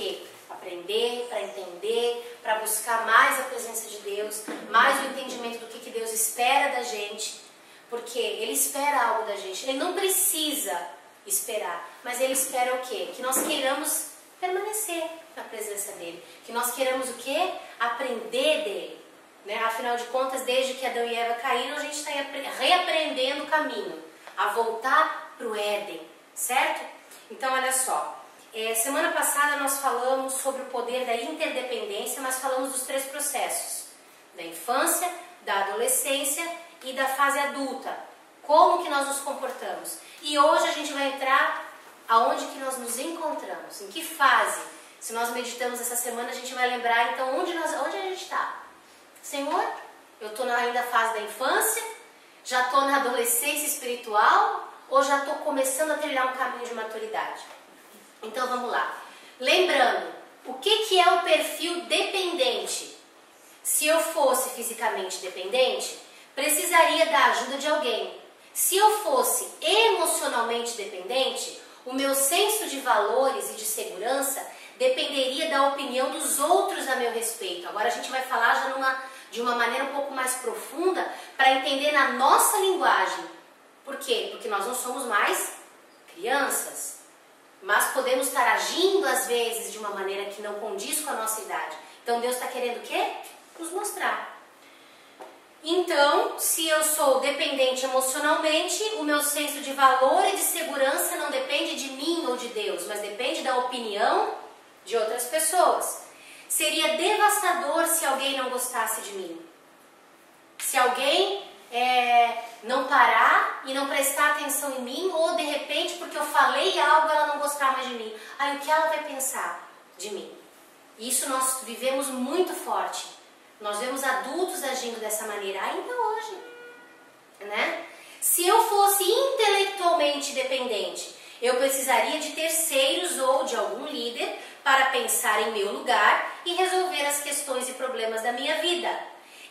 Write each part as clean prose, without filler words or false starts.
quê? Aprender, para entender, para buscar mais a presença de Deus, mais o entendimento do que Deus espera da gente, porque Ele espera algo da gente. Ele não precisa esperar, mas Ele espera o quê? Que nós queiramos permanecer na presença dEle, que nós queiramos o quê? Aprender dEle, né? Afinal de contas, desde que Adão e Eva caíram, a gente está reaprendendo o caminho, a voltar para o Éden, certo? Então, olha só. Semana passada nós falamos sobre o poder da interdependência, mas falamos dos 3 processos, da infância, da adolescência e da fase adulta, como que nós nos comportamos. E hoje a gente vai entrar aonde que nós nos encontramos, em que fase. Se nós meditamos essa semana, a gente vai lembrar então onde a gente está. Senhor, eu estou ainda na fase da infância, já estou na adolescência espiritual ou já estou começando a trilhar um caminho de maturidade? Então vamos lá. Lembrando, o que é o perfil dependente? Se eu fosse fisicamente dependente, precisaria da ajuda de alguém. Se eu fosse emocionalmente dependente, o meu senso de valores e de segurança dependeria da opinião dos outros a meu respeito. Agora a gente vai falar já de uma maneira um pouco mais profunda para entender na nossa linguagem. Por quê? Porque nós não somos mais crianças. Mas podemos estar agindo às vezes de uma maneira que não condiz com a nossa idade. Então Deus está querendo o quê? Nos mostrar. Então, se eu sou dependente emocionalmente, o meu senso de valor e de segurança não depende de mim ou de Deus, mas depende da opinião de outras pessoas. Seria devastador se alguém não gostasse de mim. Se alguém não parar e não prestar atenção em mim, ou de repente, porque eu falei algo, ela não gostar mais de mim. Aí o que ela vai pensar de mim? Isso nós vivemos muito forte. Nós vemos adultos agindo dessa maneira, ainda hoje, né? Se eu fosse intelectualmente dependente, eu precisaria de terceiros ou de algum líder para pensar em meu lugar e resolver as questões e problemas da minha vida.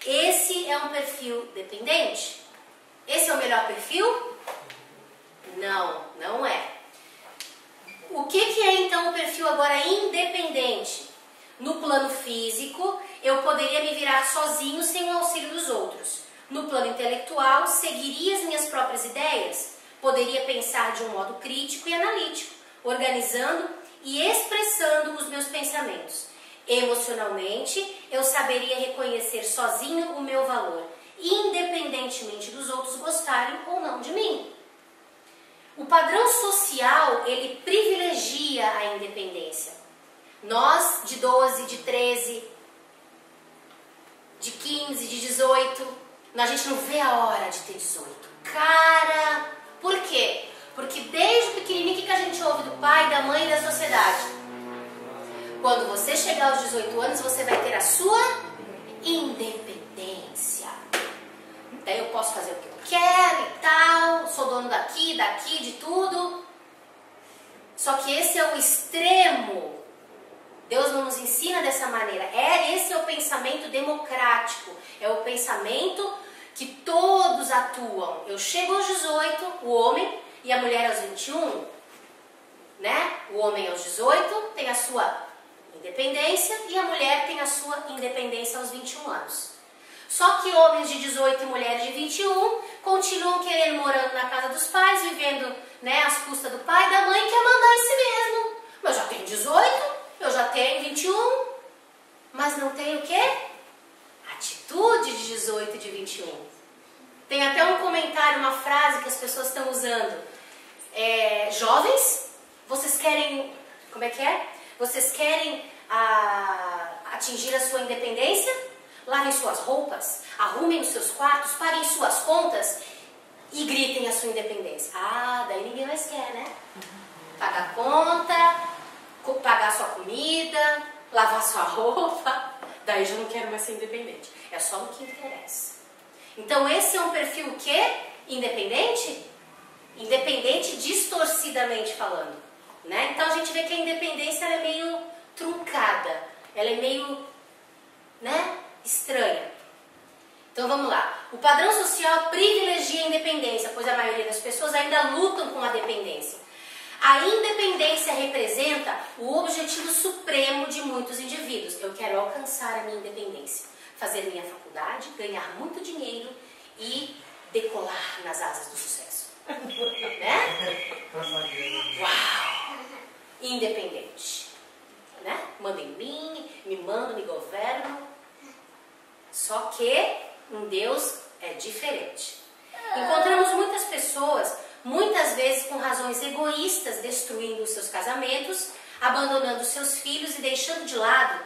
Esse é um perfil dependente? Esse é o melhor perfil? Não, não é. O que é então o perfil agora independente? No plano físico, eu poderia me virar sozinho sem o auxílio dos outros. No plano intelectual, seguiria as minhas próprias ideias. Poderia pensar de um modo crítico e analítico, organizando e expressando os meus pensamentos. Emocionalmente, eu saberia reconhecer sozinho o meu valor, independentemente dos outros gostarem ou não de mim. O padrão social, ele privilegia a independência. Nós, de 12, de 13, de 15, de 18, a gente não vê a hora de ter 18. Cara, por quê? Porque desde pequenininho, o que a gente ouve do pai, da mãe e da sociedade? Quando você chegar aos 18 anos, você vai ter a sua independência. Daí eu posso fazer o que eu quero e tal, sou dono daqui, de tudo. Só que esse é o extremo. Deus não nos ensina dessa maneira. Esse é o pensamento democrático. É o pensamento que todos atuam. Eu chego aos 18, o homem, e a mulher aos 21, né? O homem aos 18 tem a sua independência e a mulher tem a sua independência aos 21 anos. Só que homens de 18 e mulheres de 21 continuam querendo morando na casa dos pais, vivendo, né, às custas do pai e da mãe, quer mandar em si mesmo. Mas eu já tenho 18, eu já tenho 21, mas não tenho o quê? Atitude de 18 e de 21. Tem até um comentário, uma frase que as pessoas estão usando. Jovens, vocês querem, como é que é? Vocês querem atingir a sua independência? Lavem suas roupas, arrumem os seus quartos, paguem suas contas e gritem a sua independência. Ah, daí ninguém mais quer, né? Pagar conta, pagar sua comida, lavar sua roupa, daí já não quero mais ser independente. É só no que interessa. Então esse é um perfil o quê? Independente? Independente distorcidamente falando, né? Então a gente vê que a independência ela é meio truncada, ela é meio, né, estranha. Então vamos lá. O padrão social privilegia a independência, pois a maioria das pessoas ainda lutam com a dependência. A independência representa o objetivo supremo de muitos indivíduos. Eu quero alcançar a minha independência, fazer minha faculdade, ganhar muito dinheiro e decolar nas asas do sucesso. Né? Uau! Independente. Né? Manda em mim, me mando, me governo. Só que em Deus é diferente. Encontramos muitas pessoas, muitas vezes com razões egoístas, destruindo os seus casamentos, abandonando seus filhos e deixando de lado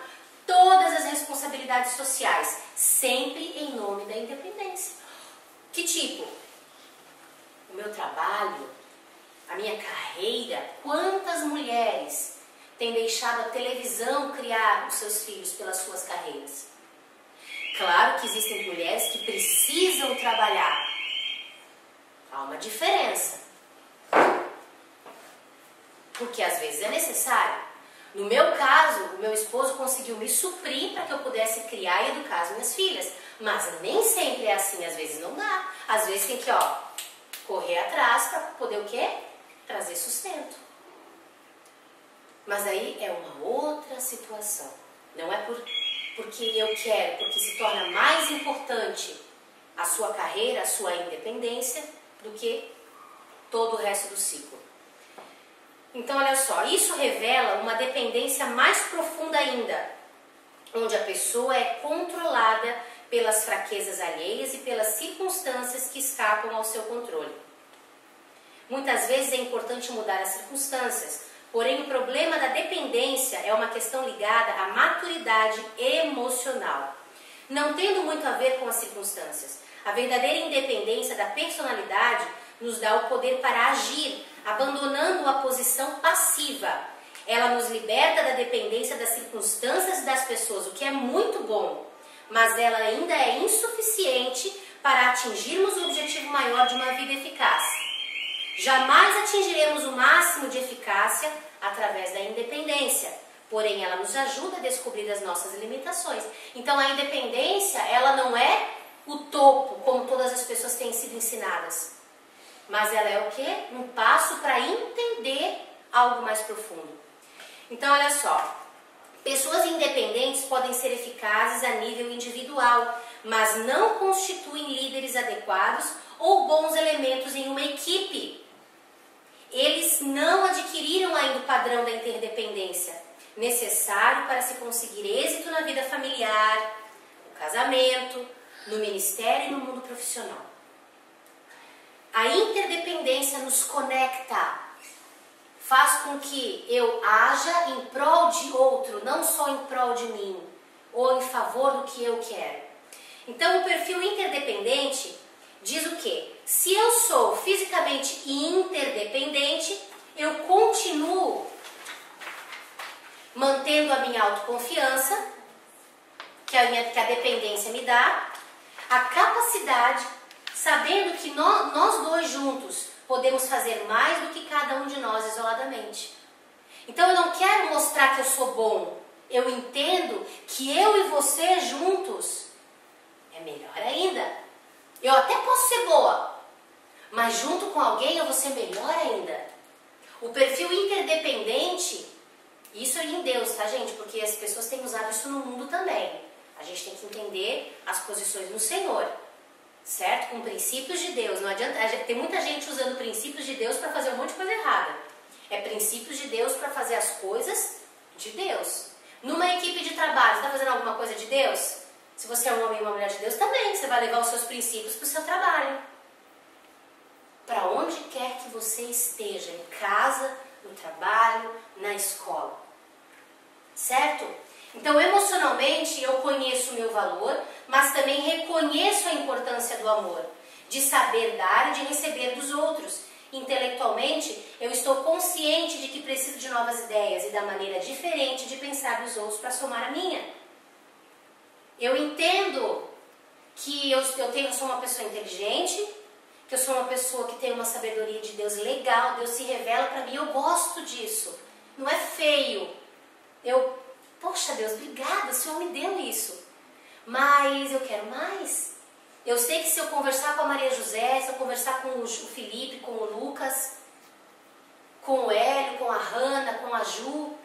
todas as responsabilidades sociais, sempre em nome da independência. Que tipo? O meu trabalho, a minha carreira, quantas mulheres têm deixado a televisão criar os seus filhos pelas suas carreiras? Claro que existem mulheres que precisam trabalhar. Há uma diferença. Porque às vezes é necessário. No meu caso, o meu esposo conseguiu me suprir para que eu pudesse criar e educar as minhas filhas. Mas nem sempre é assim, às vezes não dá. Às vezes tem que, correr atrás para poder o quê? Trazer sustento. Mas aí é uma outra situação. Não é porque eu quero, porque se torna mais importante a sua carreira, a sua independência, do que todo o resto do ciclo. Então, olha só, isso revela uma dependência mais profunda ainda, onde a pessoa é controlada pelas fraquezas alheias e pelas circunstâncias que escapam ao seu controle. Muitas vezes é importante mudar as circunstâncias, porém o problema da dependência é uma questão ligada à maturidade emocional, não tendo muito a ver com as circunstâncias. A verdadeira independência da personalidade nos dá o poder para agir, abandonando a posição passiva. Ela nos liberta da dependência das circunstâncias e das pessoas, o que é muito bom, mas ela ainda é insuficiente para atingirmos o objetivo maior de uma vida eficaz. Jamais atingiremos o máximo de eficácia através da independência, porém ela nos ajuda a descobrir as nossas limitações. Então a independência, ela não é o topo, como todas as pessoas têm sido ensinadas. Mas ela é o quê? Um passo para entender algo mais profundo. Então, olha só. Pessoas independentes podem ser eficazes a nível individual, mas não constituem líderes adequados ou bons elementos em uma equipe. Eles não adquiriram ainda o padrão da interdependência necessário para se conseguir êxito na vida familiar, no casamento, no ministério e no mundo profissional. A interdependência nos conecta, faz com que eu haja em prol de outro, não só em prol de mim, ou em favor do que eu quero. Então o perfil interdependente diz o quê? Se eu sou fisicamente interdependente, eu continuo mantendo a minha autoconfiança, que a dependência me dá, a capacidade, sabendo que nós dois juntos podemos fazer mais do que cada um de nós isoladamente. Então eu não quero mostrar que eu sou bom, eu entendo que eu e você juntos é melhor ainda. Eu até posso ser boa, mas junto com alguém eu vou ser melhor ainda. O perfil interdependente, isso é em Deus, tá, gente? Porque as pessoas têm usado isso no mundo também. A gente tem que entender as posições no Senhor, certo? Com princípios de Deus. Não adianta, tem muita gente usando princípios de Deus para fazer um monte de coisa errada. É princípios de Deus para fazer as coisas de Deus. Numa equipe de trabalho, você está fazendo alguma coisa de Deus? Se você é um homem e uma mulher de Deus, também você vai levar os seus princípios para o seu trabalho. Para onde quer que você esteja, em casa, no trabalho, na escola. Certo? Então, emocionalmente, eu conheço o meu valor, mas também reconheço a importância do amor, de saber dar e de receber dos outros. Intelectualmente, eu estou consciente de que preciso de novas ideias e da maneira diferente de pensar dos outros para somar a minha. Eu entendo que eu sou uma pessoa inteligente, que eu sou uma pessoa que tem uma sabedoria de Deus legal, Deus se revela para mim, eu gosto disso. Não é feio. Poxa Deus, obrigada, o Senhor me deu isso. Mas eu quero mais. Eu sei que se eu conversar com a Maria José, se eu conversar com o Felipe, com o Lucas, com o Hélio, com a Hanna, com a Ju.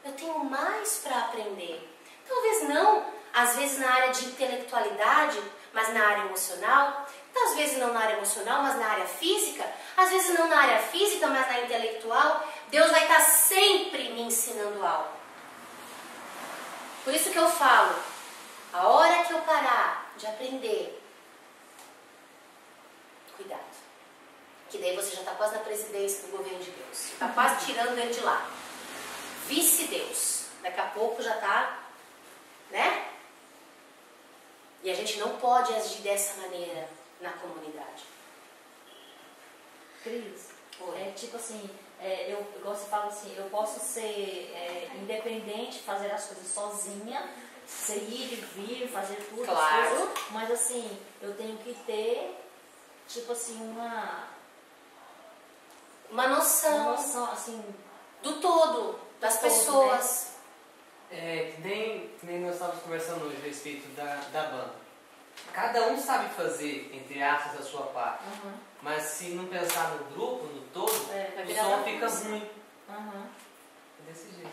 Eu tenho mais para aprender. Talvez não, às vezes na área de intelectualidade, mas na área emocional. Às vezes não na área emocional, mas na área física. Às vezes não na área física, mas na intelectual. Deus vai estar sempre me ensinando algo. Por isso que eu falo, a hora que eu parar de aprender, cuidado. Que daí você já está quase na presidência do governo de Deus. Está quase tirando ele de lá. Vice-Deus. Daqui a pouco já está, né? E a gente não pode agir dessa maneira na comunidade. Cris, tipo assim, igual você fala assim, eu posso ser independente, fazer as coisas sozinha, ir e vir, fazer tudo, claro. As coisas, mas assim, eu tenho que ter, tipo assim, uma noção assim, do todo, das pessoas. Né? Que nem nós estávamos conversando hoje a respeito da banda. Cada um sabe fazer, entre aspas, a sua parte. Mas se não pensar no grupo, no todo, o som fica ruim. É desse jeito.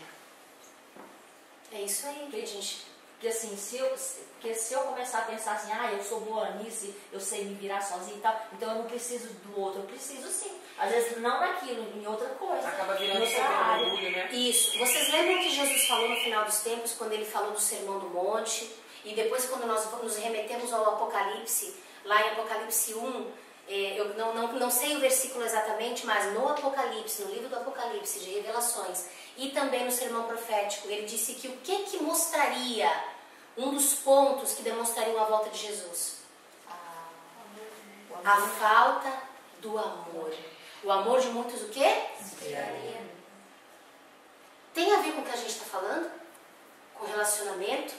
É isso aí que a gente... Porque assim, se eu começar a pensar assim, eu sou boa nisso, eu sei me virar sozinho e tal, então eu não preciso do outro, eu preciso sim. Às vezes não naquilo, em outra coisa. Acaba virando orgulho, né? Isso. Vocês lembram que Jesus falou no final dos tempos, quando ele falou do Sermão do Monte? E depois quando nós nos remetemos ao Apocalipse, lá em Apocalipse 1, eu não sei o versículo exatamente, mas no Apocalipse, no livro do Apocalipse, de Revelações, e também no Sermão Profético, ele disse que o que mostraria um dos pontos que demonstrariam a volta de Jesus? A falta do amor. O amor de muitos o quê? Tem a ver com o que a gente está falando? Com relacionamento?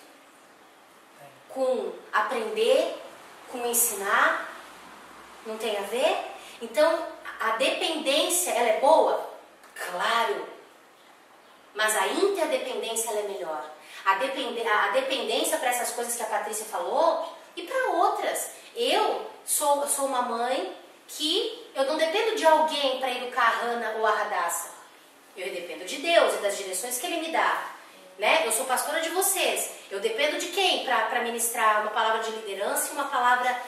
Com aprender? Com ensinar? Não tem a ver? Então, a dependência, ela é boa? Claro. Mas a interdependência, ela é melhor. A dependência para essas coisas que a Patrícia falou e para outras. Eu sou uma mãe que eu não dependo de alguém para educar a Hanna ou a Radassa. Eu dependo de Deus e das direções que Ele me dá. Né? Eu sou pastora de vocês. Eu dependo de quem para ministrar uma palavra de liderança e uma palavra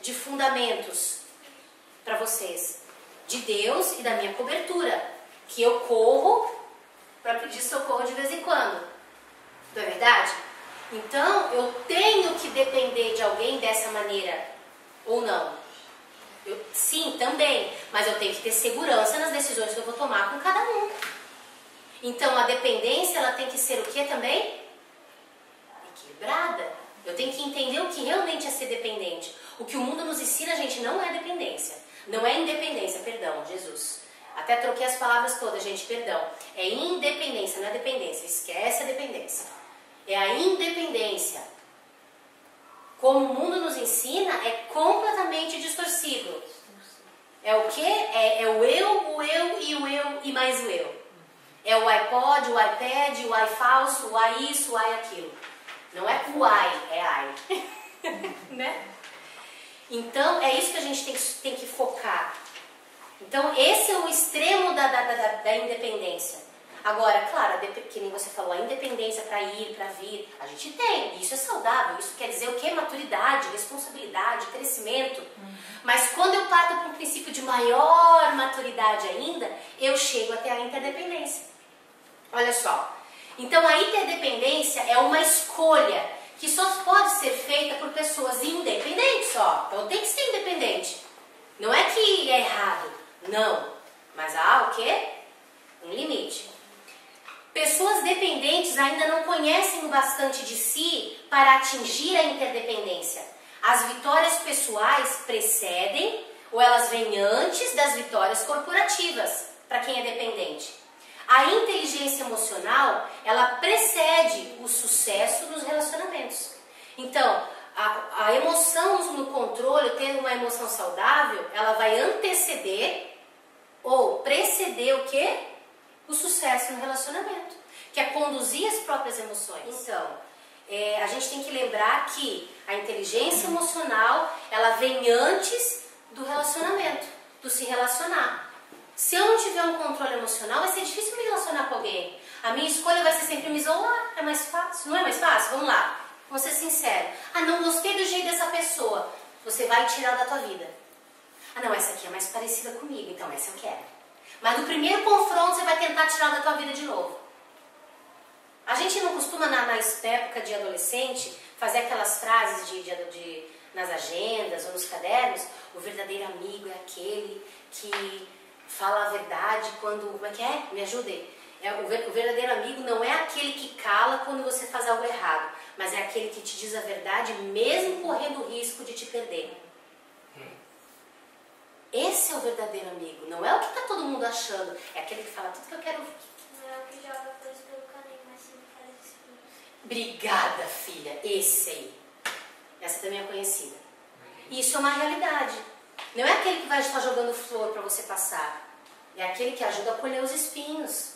de fundamentos para vocês? De Deus e da minha cobertura. Que eu corro para pedir socorro de vez em quando. Não é verdade? Então, eu tenho que depender de alguém dessa maneira. Ou não? Sim, também. Mas eu tenho que ter segurança nas decisões que eu vou tomar com cada um. Então, a dependência, ela tem que ser o que também? Equilibrada. Eu tenho que entender o que realmente é ser dependente. O que o mundo nos ensina, gente, não é dependência. Não é independência, perdão, Jesus. Até troquei as palavras todas, gente, perdão. É independência, não é dependência. Esquece a dependência. É a independência. Como o mundo nos ensina, é completamente distorcido. É o quê? É o eu e o eu e mais o eu. É o iPod, o iPad, o ai falso, o ai isso, o ai aquilo. Não é o ai, é ai. Né? Então, é isso que a gente tem que focar. Então, esse é o extremo da independência. Agora, claro, que nem você falou, a independência para ir, para vir, a gente tem. Isso é saudável. Isso quer dizer o quê? Maturidade, responsabilidade, crescimento. Mas quando eu parto para um princípio de maior maturidade ainda, eu chego até a interdependência. Olha só. Então, a interdependência é uma escolha que só pode ser feita por pessoas independentes só. Então, tem que ser independente. Não é que é errado. Não. Mas há o quê? Um limite. Pessoas dependentes ainda não conhecem o bastante de si para atingir a interdependência. As vitórias pessoais precedem ou elas vêm antes das vitórias corporativas, para quem é dependente. A inteligência emocional, ela precede o sucesso nos relacionamentos. Então, a emoção no controle, tendo uma emoção saudável, ela vai anteceder ou preceder o quê? O sucesso no relacionamento, que é conduzir as próprias emoções. Então, a gente tem que lembrar que a inteligência emocional, ela vem antes do relacionamento, do se relacionar. Se eu não tiver um controle emocional, vai ser difícil me relacionar com alguém. A minha escolha vai ser sempre me isolar. É mais fácil. Não é mais fácil? Vamos lá. Vamos ser sinceros. Ah, não gostei do jeito dessa pessoa. Você vai tirar da tua vida. Ah, não, essa aqui é mais parecida comigo, então essa eu quero. Mas no primeiro confronto você vai tentar tirar da tua vida de novo. A gente não costuma, na época de adolescente, fazer aquelas frases nas agendas ou nos cadernos. O verdadeiro amigo é aquele que fala a verdade quando... Como é que é? Me ajudem. O verdadeiro amigo não é aquele que cala quando você faz algo errado, mas é aquele que te diz a verdade mesmo correndo o risco de te perder. Esse é o verdadeiro amigo, não é o que está todo mundo achando, é aquele que fala tudo que eu quero ouvir. Não é o que joga flores pelo caminho, mas sim faz espinhos. Obrigada, filha, esse aí. Essa também é conhecida. Isso é uma realidade. Não é aquele que vai estar jogando flor para você passar, é aquele que ajuda a colher os espinhos,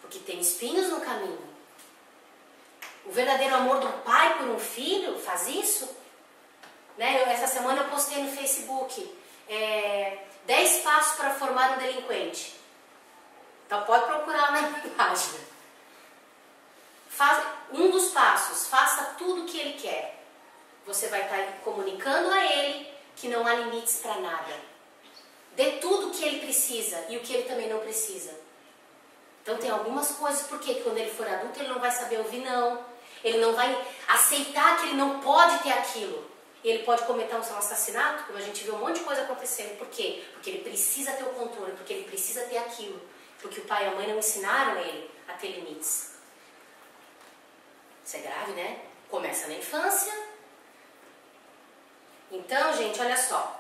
porque tem espinhos no caminho. O verdadeiro amor do pai por um filho faz isso. Né? Essa semana eu postei no Facebook 10 passos para formar um delinquente. Então pode procurar lá na minha página. Um dos passos, faça tudo o que ele quer. Você vai estar comunicando a ele que não há limites para nada. Dê tudo o que ele precisa e o que ele também não precisa. Então tem algumas coisas, porque quando ele for adulto ele não vai saber ouvir não. Ele não vai aceitar que ele não pode ter aquilo. Ele pode cometer um assassinato, como a gente viu um monte de coisa acontecendo. Por quê? Porque ele precisa ter o controle, porque ele precisa ter aquilo. Porque o pai e a mãe não ensinaram ele a ter limites. Isso é grave, né? Começa na infância. Então, gente, olha só.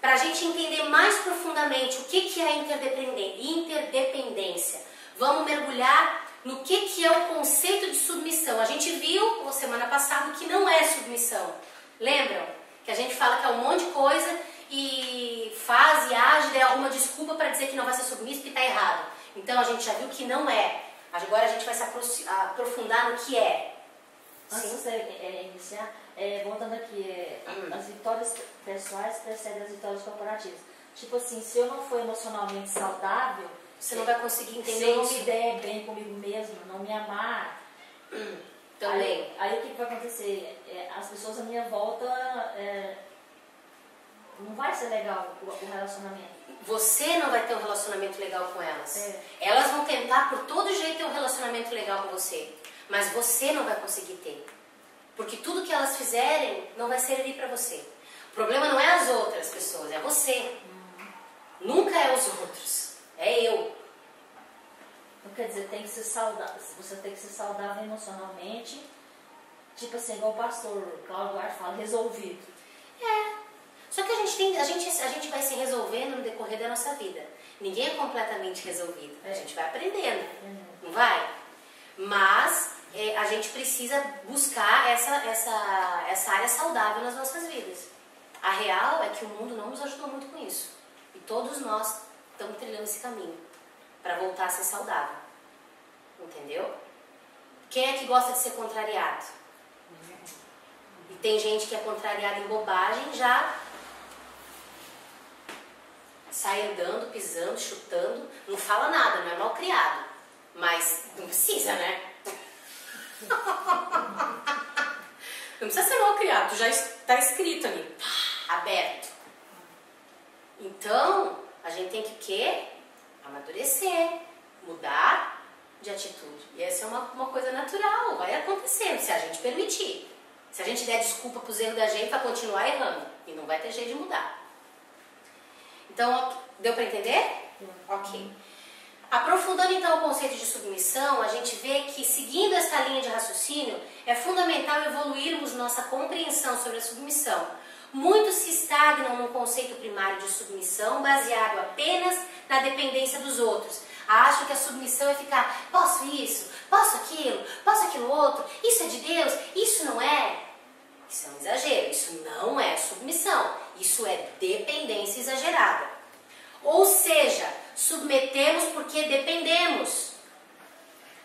Para a gente entender mais profundamente o que é interdependência, vamos mergulhar no que é o conceito de submissão. A gente viu, semana passada, o que não é submissão. Lembram? Que a gente fala que é um monte de coisa e faz e age, daí arruma desculpa para dizer que não vai ser submisso porque está errado. Então a gente já viu que não é. Agora a gente vai se aprofundar no que é. Antes de você iniciar, voltando aqui, as vitórias pessoais precedem as vitórias corporativas. Tipo assim, se eu não for emocionalmente saudável, você não vai conseguir entender se eu não isso. me der bem comigo mesmo, não me amar, também. Aí o que vai acontecer? As pessoas à minha volta, não vai ser legal o relacionamento. Você não vai ter um relacionamento legal com elas. Elas vão tentar por todo jeito ter um relacionamento legal com você, mas você não vai conseguir ter. Porque tudo que elas fizerem não vai servir para você. O problema não é as outras pessoas, é você. Nunca é os outros, é eu. Então, quer dizer, tem que ser saudável, você tem que ser saudável emocionalmente, tipo assim, igual o pastor Cláudio Duarte fala, resolvido. Só que a gente vai se resolvendo no decorrer da nossa vida. Ninguém é completamente resolvido. A gente vai aprendendo, não vai? Mas a gente precisa buscar essa área saudável nas nossas vidas. A real é que o mundo não nos ajudou muito com isso. E todos nós estamos trilhando esse caminho para voltar a ser saudável. Entendeu? Quem é que gosta de ser contrariado? E tem gente que é contrariada em bobagem, já sai andando, pisando, chutando, não fala nada, não é mal criado. Mas não precisa, né? Não precisa ser mal criado, já está escrito ali, aberto. Então, a gente tem que o quê? Amadurecer, mudar de atitude. E essa é uma coisa natural, vai acontecendo, se a gente permitir. Se a gente der desculpa para os erros da gente, vai continuar errando. E não vai ter jeito de mudar. Então, deu para entender? Ok. Aprofundando então o conceito de submissão, a gente vê que, seguindo essa linha de raciocínio, é fundamental evoluirmos nossa compreensão sobre a submissão. Muitos se estagnam num conceito primário de submissão baseado apenas na dependência dos outros. Acham que a submissão é ficar, posso isso, posso aquilo outro, isso é de Deus, isso não é. Isso é um exagero, isso não é submissão, isso é dependência exagerada. Ou seja, submetemos porque dependemos.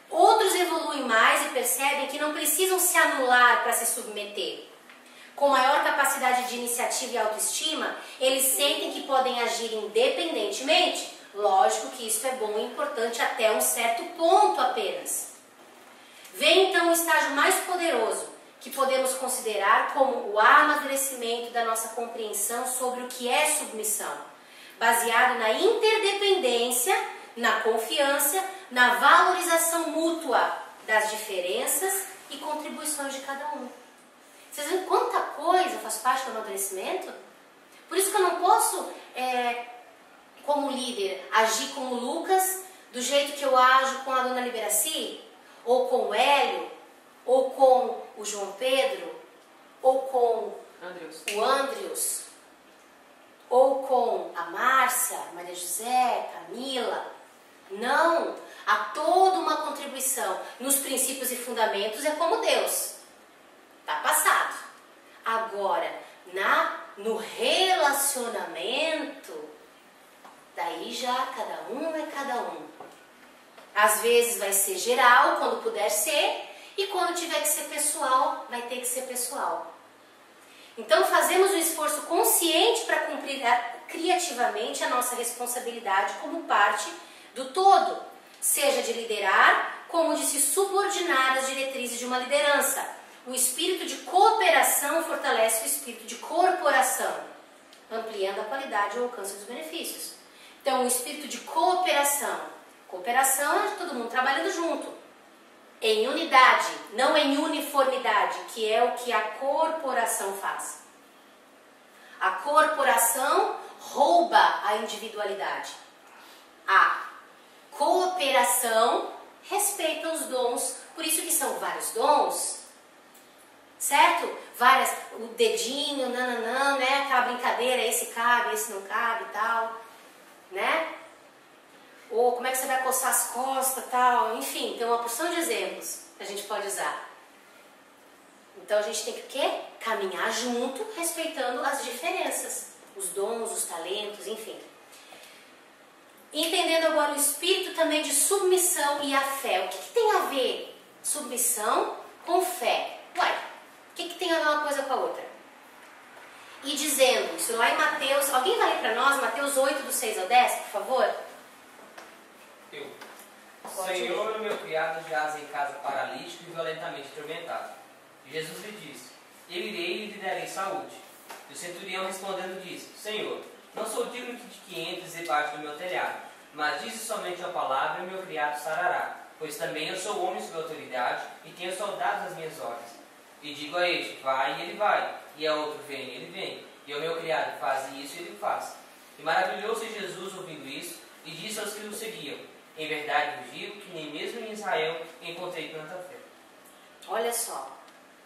Outros evoluem mais e percebem que não precisam se anular para se submeter. Com maior capacidade de iniciativa e autoestima, eles sentem que podem agir independentemente, Lógico que isso é bom e importante até um certo ponto apenas. Vem então o estágio mais poderoso, que podemos considerar como o amadurecimento da nossa compreensão sobre o que é submissão, baseado na interdependência, na confiança, na valorização mútua das diferenças e contribuições de cada um. Vocês veem quanta coisa faz parte do amadurecimento? Por isso que eu não posso, como líder, agir como Lucas, do jeito que eu ajo com a dona Liberaci, ou com o Hélio, ou com o João Pedro, ou com o Andrews, ou com a Márcia, Maria José, Camila. Não, há toda uma contribuição. Nos princípios e fundamentos é como Deus. Está passado. Agora, no relacionamento, daí já cada um é cada um. Às vezes vai ser geral, quando puder ser, e quando tiver que ser pessoal, vai ter que ser pessoal. Então fazemos um esforço consciente para cumprir criativamente a nossa responsabilidade como parte do todo, seja de liderar, como de se subordinar às diretrizes de uma liderança. O espírito de cooperação fortalece o espírito de corporação, ampliando a qualidade e o alcance dos benefícios. Então, o espírito de cooperação. Cooperação é todo mundo trabalhando junto, em unidade, não em uniformidade, que é o que a corporação faz. A corporação rouba a individualidade. A cooperação respeita os dons, por isso que são vários dons, certo? O dedinho, nananã, né? Aquela brincadeira, esse cabe, esse não cabe e tal, né? Ou como é que você vai coçar as costas e tal, enfim, tem uma porção de exemplos que a gente pode usar. Então a gente tem que o quê? Caminhar junto, respeitando as diferenças, os dons, os talentos, enfim. Entendendo agora o espírito também de submissão e a fé. O que tem a ver submissão com fé? Uai, o que tem a ver uma coisa com a outra? E dizendo, isso lá em Mateus, alguém vai ler para nós, Mateus 8, do 6 ao 10, por favor? Eu. Senhor, o meu criado jaz em casa paralítico e violentamente atormentado. E Jesus lhe disse, eu irei e lhe darei saúde. E o centurião respondendo disse, Senhor, não sou digno de que entres debaixo do meu telhado, mas dize somente a palavra e o meu criado sarará, pois também eu sou homem sob autoridade e tenho soldados às minhas ordens. E digo a este, vai, e ele vai, e a outro, vem, e ele vem, e ao meu criado, faz isso, e ele faz. E maravilhou-se Jesus ouvindo isso, e disse aos que o seguiam, em verdade vos digo que nem mesmo em Israel encontrei tanta fé. Olha só,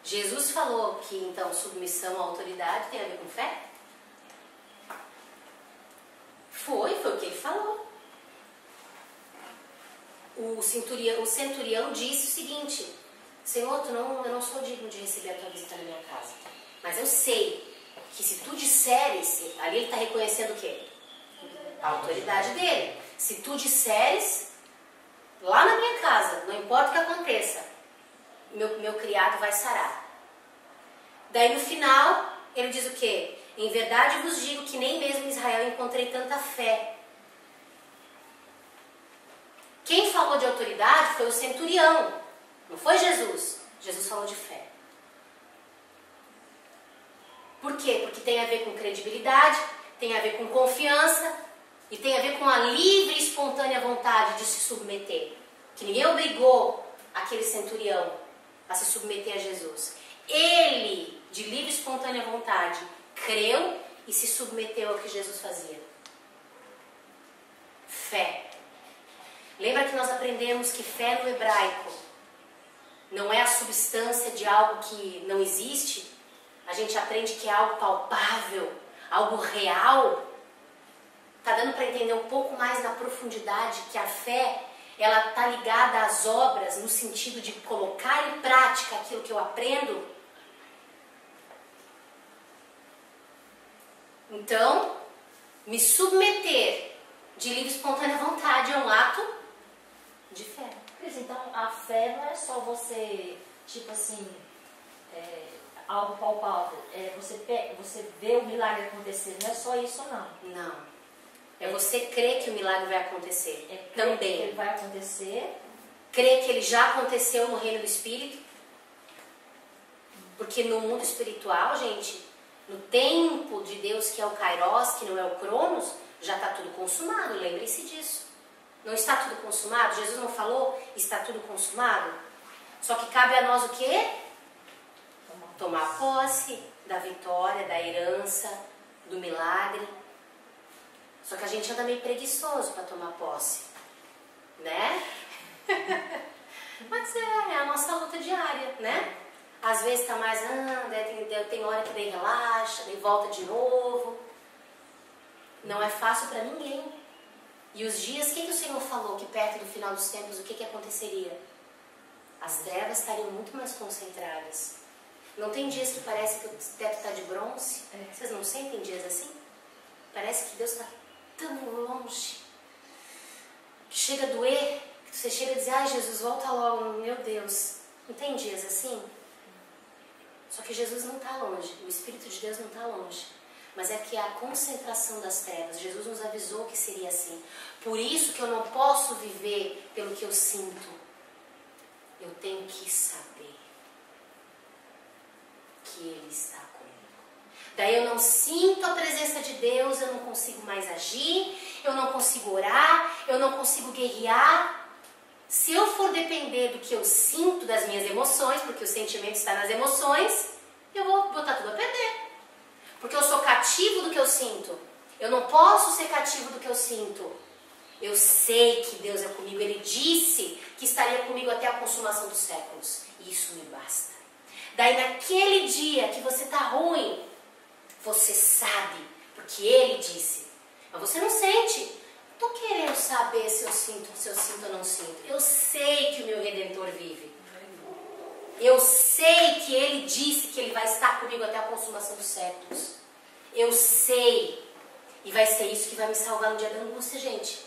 Jesus falou que então submissão à autoridade tem a ver com fé? Foi o que ele falou. O centurião disse o seguinte, Senhor, eu não sou digno de receber a tua visita na minha casa, mas eu sei que se tu disseres, ali ele está reconhecendo o quê? A autoridade dele. Se tu disseres, lá na minha casa, não importa o que aconteça, meu criado vai sarar. Daí no final, ele diz o quê? Em verdade vos digo que nem mesmo em Israel encontrei tanta fé. Quem falou de autoridade foi o centurião, não foi Jesus. Jesus falou de fé. Por quê? Porque tem a ver com credibilidade, tem a ver com confiança e tem a ver com a livre e espontânea vontade de se submeter. Que ninguém obrigou aquele centurião a se submeter a Jesus. Ele, de livre e espontânea vontade, creu e se submeteu ao que Jesus fazia. Fé. Lembra que nós aprendemos que fé no hebraico não é a substância de algo que não existe? A gente aprende que é algo palpável, algo real. Está dando para entender um pouco mais na profundidade que a fé, ela está ligada às obras no sentido de colocar em prática aquilo que eu aprendo? Então, me submeter de livre e espontânea vontade é um ato de fé. Cris, então a fé não é só você, tipo assim, algo palpável. Você vê o milagre acontecer, não é só isso não. Não. É você crer que o milagre vai acontecer. Também. Que ele vai acontecer. Crer que ele já aconteceu no reino do Espírito. Porque no mundo espiritual, gente, no tempo de Deus, que é o Kairos, que não é o Cronos, já está tudo consumado, lembre-se disso. Não está tudo consumado? Jesus não falou, está tudo consumado? Só que cabe a nós o quê? Tomar posse da vitória, da herança, do milagre. Só que a gente anda meio preguiçoso para tomar posse, né? Mas é a nossa luta diária, né? Às vezes tá mais, tem hora que daí relaxa, daí volta de novo. Não é fácil para ninguém. E os dias, o que o Senhor falou? Que perto do final dos tempos, o que aconteceria? As trevas estariam muito mais concentradas. Não tem dias que parece que o teto está de bronze? Vocês não sentem dias assim? Parece que Deus está tão longe. Que chega a doer, que você chega a dizer, ai Jesus, volta logo, meu Deus. Não tem dias assim? Só que Jesus não está longe, o Espírito de Deus não está longe. Mas é que é a concentração das trevas. Jesus nos avisou que seria assim. Por isso que eu não posso viver pelo que eu sinto. Eu tenho que saber que Ele está comigo. Daí eu não sinto a presença de Deus, eu não consigo mais agir, eu não consigo orar, eu não consigo guerrear. Se eu for depender do que eu sinto, das minhas emoções, porque o sentimento está nas emoções, eu vou botar tudo a perder. Porque eu sou cativo do que eu sinto. Eu não posso ser cativo do que eu sinto. Eu sei que Deus é comigo. Ele disse que estaria comigo até a consumação dos séculos. E isso me basta. Daí naquele dia que você está ruim, você sabe, porque Ele disse. Mas você não sente. Estou querendo saber se eu sinto ou não sinto. Eu sei que o meu Redentor vive. Eu sei que Ele disse que Ele vai estar comigo até a consumação dos séculos. Eu sei. E vai ser isso que vai me salvar no dia da angústia, gente.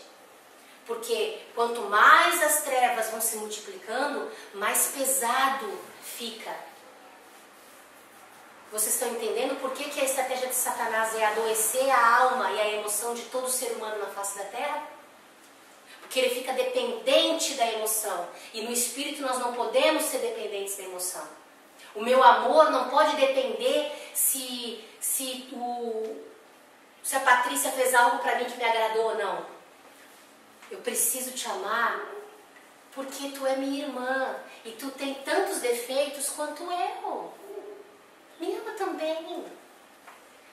Porque quanto mais as trevas vão se multiplicando, mais pesado fica. Vocês estão entendendo por que a estratégia de Satanás é adoecer a alma e a emoção de todo ser humano na face da terra? Porque ele fica dependente da emoção. E no espírito nós não podemos ser dependentes da emoção. O meu amor não pode depender se a Patrícia fez algo para mim que me agradou ou não. Eu preciso te amar porque tu é minha irmã. E tu tem tantos defeitos quanto eu. Me ama também.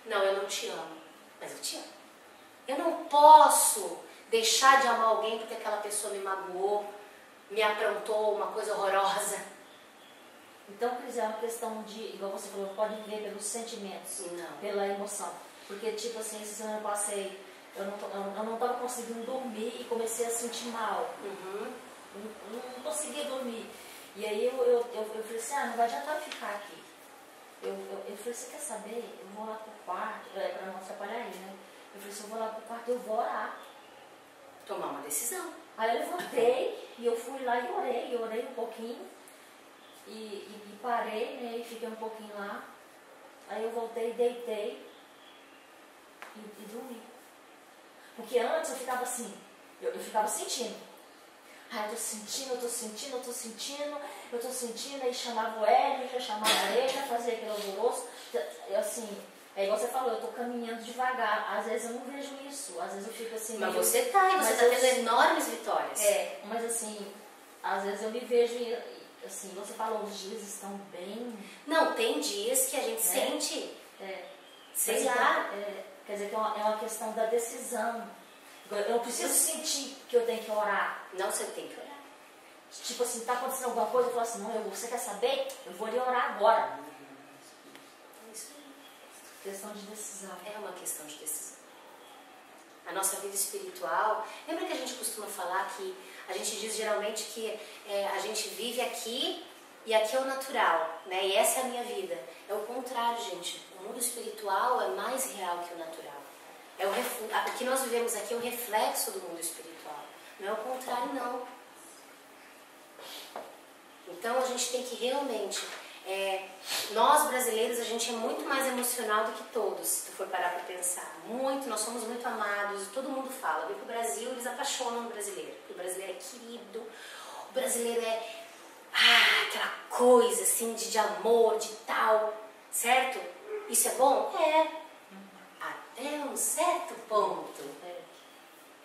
Não, eu não te amo, mas eu te amo. Eu não posso deixar de amar alguém porque aquela pessoa me magoou, me aprontou uma coisa horrorosa. Então, Cris, é uma questão de, igual você falou, pode viver pelos sentimentos, não, pela emoção. Porque, tipo assim, essa semana eu passei, eu não estava conseguindo dormir e comecei a sentir mal. Não conseguia dormir. E aí eu falei assim, não vai adiantar eu ficar aqui. Eu falei, você quer saber? Eu vou lá pro quarto, para não atrapalhar ele, né? Eu falei assim, eu vou lá pro quarto, eu vou orar. Tomar uma decisão. Aí eu levantei e eu fui lá e orei um pouquinho. E parei, né? E fiquei um pouquinho lá. Aí eu voltei, deitei e dormi. Porque antes eu ficava assim, eu ficava sentindo. Eu tô sentindo, aí chamava o Hélio, já chamava ele, já fazia aquele alvoroço. Assim, é igual você falou, eu tô caminhando devagar. Às vezes eu não vejo isso, às vezes eu fico assim... Mas você tá, e você tá tendo enormes vitórias. Mas assim, às vezes eu me vejo e, assim, você falou, os dias estão bem... Não, tem dias que a gente sente, sei lá. Quer dizer, que é uma questão da decisão. Eu não preciso sentir que eu tenho que orar. Não, você tem que orar. Tipo assim, tá acontecendo alguma coisa, eu falo assim, não, você quer saber? Eu vou lhe orar agora. É isso aí. Questão de decisão. É uma questão de decisão. A nossa vida espiritual, lembra que a gente costuma falar que, a gente diz geralmente que a gente vive aqui e aqui é o natural, né? E essa é a minha vida. É o contrário, gente. O mundo espiritual é mais real que o natural. O que nós vivemos aqui é o reflexo do mundo espiritual. Não é o contrário, não. Então a gente tem que realmente Nós brasileiros, a gente é muito mais emocional do que todos, se tu for parar para pensar. Muito, nós somos muito amados, todo mundo fala. Vem pro Brasil, eles apaixonam o brasileiro. Porque o brasileiro é querido, o brasileiro é aquela coisa assim de amor, de tal, certo? Isso é bom? É. Até um certo ponto.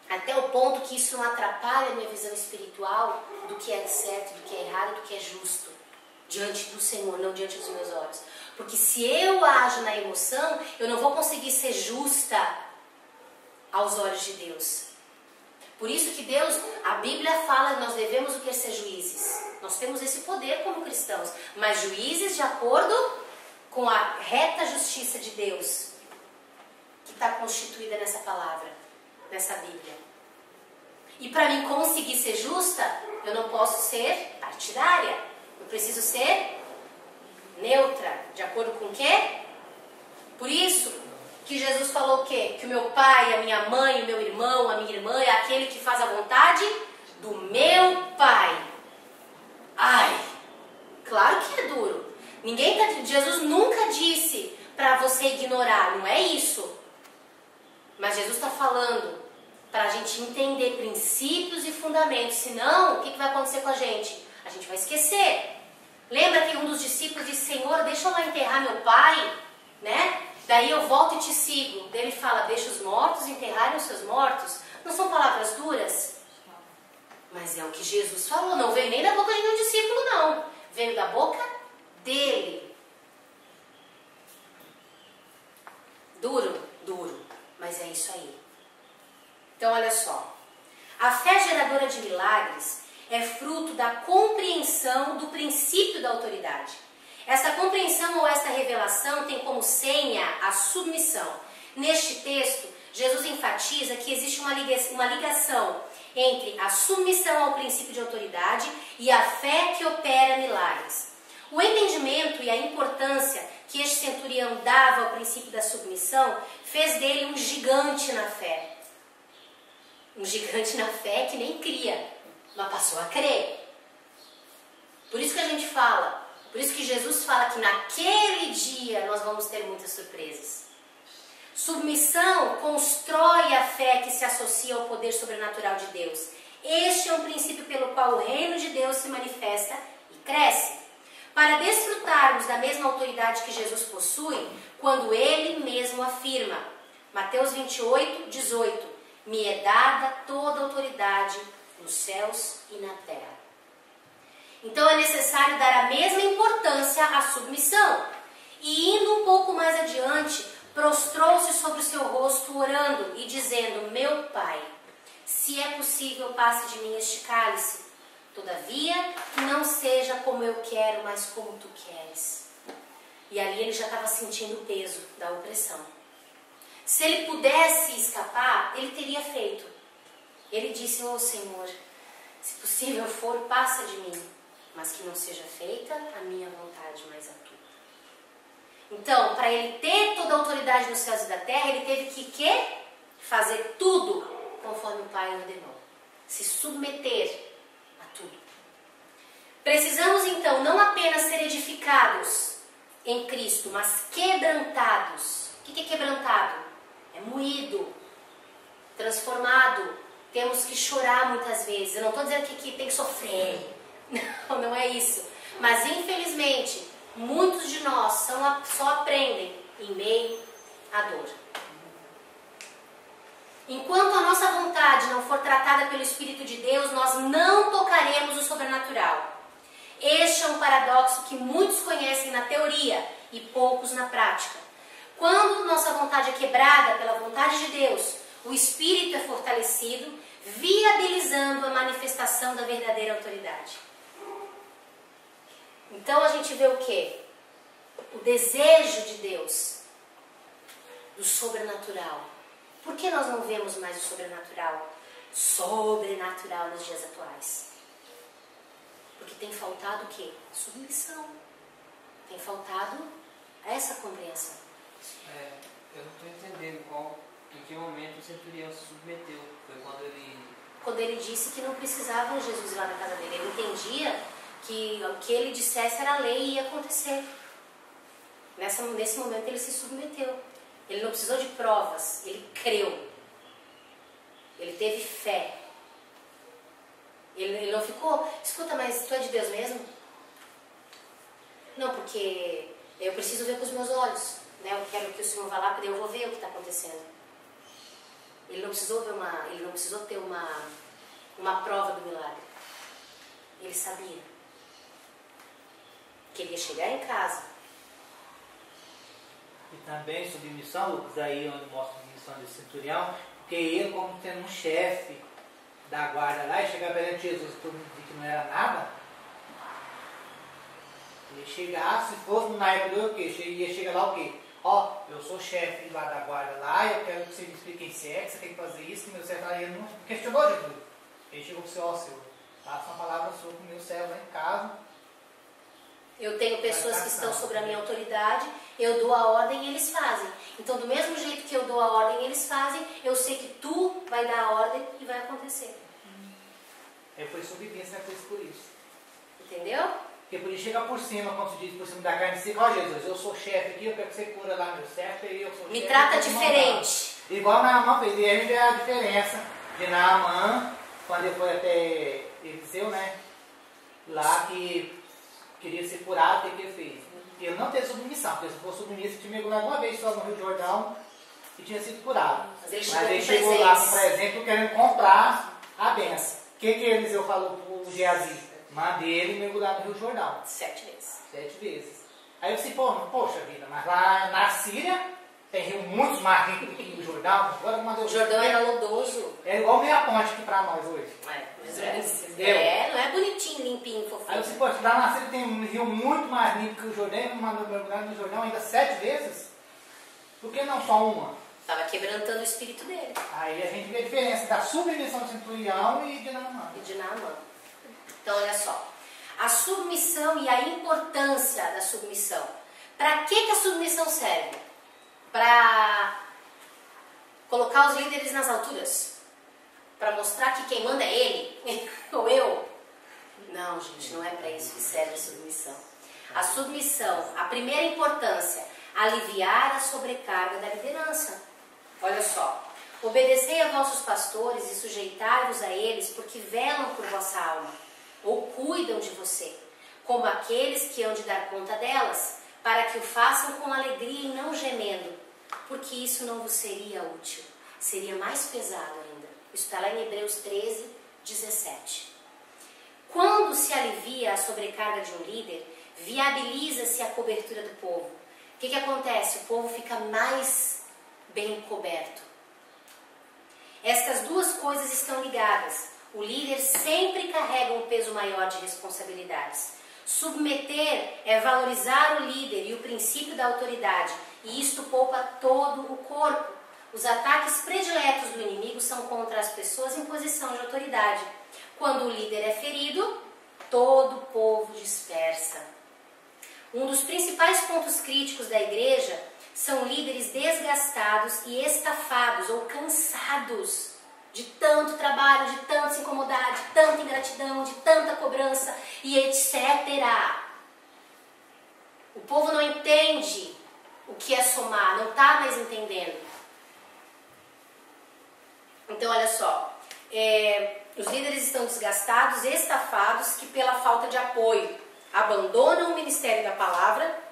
Até o ponto que isso não atrapalha a minha visão espiritual do que é certo, do que é errado, do que é justo. Diante do Senhor, não diante dos meus olhos. Porque se eu ajo na emoção, eu não vou conseguir ser justa aos olhos de Deus. Por isso que Deus, a Bíblia fala que nós devemos o que ser juízes. Nós temos esse poder como cristãos, mas juízes de acordo com a reta justiça de Deus, que está constituída nessa palavra, nessa Bíblia. E para mim conseguir ser justa, eu não posso ser partidária. Eu preciso ser neutra, de acordo com o quê? Por isso que Jesus falou o quê? Que o meu pai, a minha mãe, o meu irmão, a minha irmã é aquele que faz a vontade do meu pai. Ai, claro que é duro. Jesus nunca disse para você ignorar, não é isso. Mas Jesus está falando para a gente entender princípios e fundamentos, senão o que vai acontecer com a gente? A gente vai esquecer. Lembra que um dos discípulos disse, Senhor, deixa eu lá enterrar meu pai, né? Daí eu volto e te sigo. Daí ele fala, deixa os mortos enterrarem os seus mortos. Não são palavras duras? Mas é o que Jesus falou, não veio nem da boca de nenhum discípulo, não. Veio da boca dele. Duro, duro, mas é isso aí. Então olha só, a fé geradora de milagres é fruto da compreensão do princípio da autoridade. Esta compreensão ou esta revelação tem como senha a submissão. Neste texto, Jesus enfatiza que existe uma ligação entre a submissão ao princípio de autoridade e a fé que opera milagres. O entendimento e a importância que este centurião dava ao princípio da submissão fez dele um gigante na fé. Um gigante na fé que nem cria, mas passou a crer. Por isso que a gente fala, por isso que Jesus fala que naquele dia nós vamos ter muitas surpresas. Submissão constrói a fé que se associa ao poder sobrenatural de Deus. Este é um princípio pelo qual o reino de Deus se manifesta e cresce. Para desfrutarmos da mesma autoridade que Jesus possui, quando Ele mesmo afirma, Mateus 28, 18, me é dada toda a autoridade nos céus e na terra. Então é necessário dar a mesma importância à submissão. E indo um pouco mais adiante, prostrou-se sobre o seu rosto orando e dizendo, meu Pai, se é possível, passe de mim este cálice. Todavia, que não seja como eu quero, mas como tu queres. E ali ele já estava sentindo o peso da opressão. Se ele pudesse escapar, ele teria feito. Ele disse, Senhor, se possível for, passa de mim, mas que não seja feita a minha vontade, mas a tua. Então, para ele ter toda a autoridade nos céus e da terra, ele teve que quê? Fazer tudo conforme o Pai ordenou. Se submeter a tudo. Precisamos, então, não apenas ser edificados em Cristo, mas quebrantados. O que é quebrantado? É moído, transformado. Temos que chorar muitas vezes. Eu não estou dizendo que aqui tem que sofrer. Não, não é isso. Mas, infelizmente, muitos de nós só aprendem em meio à dor. Enquanto a nossa vontade não for tratada pelo Espírito de Deus, nós não tocaremos o sobrenatural. Este é um paradoxo que muitos conhecem na teoria e poucos na prática. Quando nossa vontade é quebrada pela vontade de Deus, o Espírito é fortalecido, viabilizando a manifestação da verdadeira autoridade. Então a gente vê o quê? O desejo de Deus do sobrenatural. Por que nós não vemos mais o sobrenatural? Sobrenatural nos dias atuais. Porque tem faltado o quê? Submissão. Tem faltado essa compreensão. Eu não estou entendendo em que momento o centurião se submeteu. Foi quando ele disse que não precisava Jesus ir lá na casa dele. Ele entendia que o que ele dissesse era lei e ia acontecer. Nesse momento ele se submeteu. Ele não precisou de provas, ele creu. Ele teve fé. Ele não ficou, escuta, mas tu é de Deus mesmo? Não, porque eu preciso ver com os meus olhos, né? Eu quero que o Senhor vá lá, porque eu vou ver o que está acontecendo. Ele não precisou ter uma prova do milagre. Ele sabia que ele ia chegar em casa. E também submissão, Lucas, aí onde mostra a submissão desse centurião, porque ele, como tendo um chefe da guarda lá, e chegar perante Jesus e todo mundo dizia que não era nada, ele chegar, se fosse na época do quê? Ia chegar lá o quê? Ó, eu sou chefe lá da guarda lá, eu quero que você me explique quem você é, que você tem que fazer isso, que meu servo lá, ele não questionou Jesus. Ele chegou para o Senhor, ó Senhor, faça uma palavra sua com o meu servo lá em casa. Eu tenho pessoas que estão sobre a minha autoridade, eu dou a ordem e eles fazem. Então, do mesmo jeito que eu dou a ordem e eles fazem, eu sei que tu vai dar a ordem e vai acontecer. Aí foi submissa, fez por isso. Entendeu? Porque podia chegar por cima, como se diz, por cima da carne, e dizer, ó Jesus, eu sou chefe aqui, eu quero que você cura lá meu certo, e eu sou Me chefe. trata diferente. Igual Naamã fez, e a gente vê a diferença de Naamã, quando ele foi até Eliseu, né? Lá que queria ser curado, o que ele fez? Ele não teve submissão, porque se fosse submisso, tinha mergulhado uma vez só no Rio Jordão e tinha sido curado. Mas ele chegou lá com presente querendo comprar a benção. O que Eliseu falou para o Geazi? Mande ele mergulhar no Rio Jordão. 7 vezes. 7 vezes. Aí eu disse, poxa vida, mas lá na Síria tem rio muitos mais ricos do que o Jordão. Agora o Jordão era lodoso. É igual meia ponte aqui para nós hoje. Não é bonitinho, limpinho, fofinho. Aí eu disse, poxa, lá na Síria tem um rio muito mais limpo que o Jordão, e mandou mergulhar no Jordão ainda 7 vezes? Por que não só uma? Estava quebrantando o espírito dele. Aí a gente vê a diferença da submissão do centurião e de Naamã. Então, olha só. A submissão e a importância da submissão. Para que a submissão serve? Para colocar os líderes nas alturas? Para mostrar que quem manda é ele? Ou eu? Não, gente, não é para isso que serve a submissão. A submissão, a primeira importância, aliviar a sobrecarga da liderança. Olha só. Obedecei a vossos pastores e sujeitai-vos a eles, porque velam por vossa alma, ou cuidam de você, como aqueles que hão de dar conta delas, para que o façam com alegria e não gemendo, porque isso não vos seria útil, seria mais pesado ainda. Isso está lá em Hebreus 13, 17. Quando se alivia a sobrecarga de um líder, viabiliza-se a cobertura do povo. O que acontece? O povo fica mais bem coberto. Estas duas coisas estão ligadas. O líder sempre carrega um peso maior de responsabilidades. Submeter é valorizar o líder e o princípio da autoridade, e isto poupa todo o corpo. Os ataques prediletos do inimigo são contra as pessoas em posição de autoridade. Quando o líder é ferido, todo o povo dispersa. Um dos principais pontos críticos da igreja são líderes desgastados e estafados ou cansados de tanto trabalho, de tanto se incomodar, de tanta ingratidão, de tanta cobrança e etc. O povo não entende o que é somar, não está mais entendendo. Então, olha só, os líderes estão desgastados, estafados, que pela falta de apoio abandonam o ministério da palavra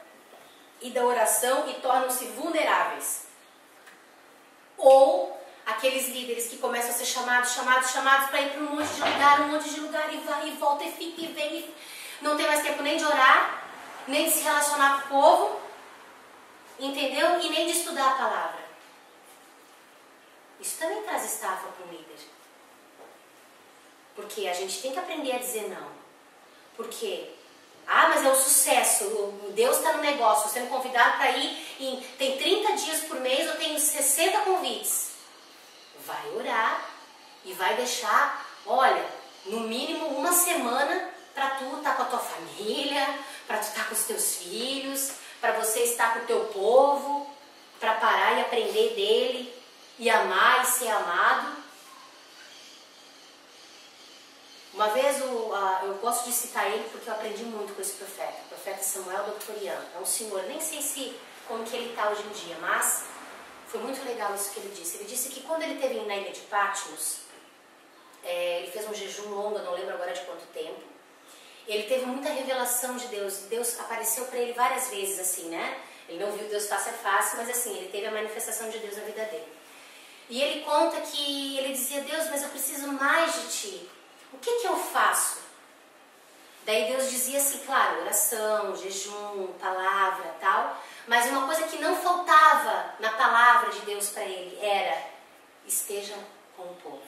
e da oração e tornam-se vulneráveis. Ou aqueles líderes que começam a ser chamados para ir para um monte de lugar, e vai e volta e fica e vem, e não tem mais tempo nem de orar, nem de se relacionar com o povo, entendeu? E nem de estudar a palavra. Isso também traz estafa para o líder. Porque a gente tem que aprender a dizer não. Porque, mas é o sucesso, Deus está no negócio, sendo convidado para ir, tem 30 dias por mês, eu tenho 60 convites. Vai orar e vai deixar, olha, no mínimo uma semana para tu estar com a tua família, para tu estar com os teus filhos, para você estar com o teu povo, para parar e aprender dele, e amar e ser amado. Uma vez, eu gosto de citar ele porque eu aprendi muito com esse profeta. O profeta Samuel Doctoriano. É um senhor, nem sei se como que ele está hoje em dia, mas foi muito legal isso que ele disse. Ele disse que quando ele esteve na ilha de Patmos, ele fez um jejum longo, eu não lembro agora de quanto tempo. Ele teve muita revelação de Deus. Deus apareceu para ele várias vezes, assim, né? Ele não viu Deus face a face, mas assim, ele teve a manifestação de Deus na vida dele. E ele conta que ele dizia: Deus, mas eu preciso mais de ti. O que eu faço? Daí Deus dizia assim, claro, oração, jejum, palavra, tal. Mas uma coisa que não faltava na palavra de Deus para ele era: esteja com o povo.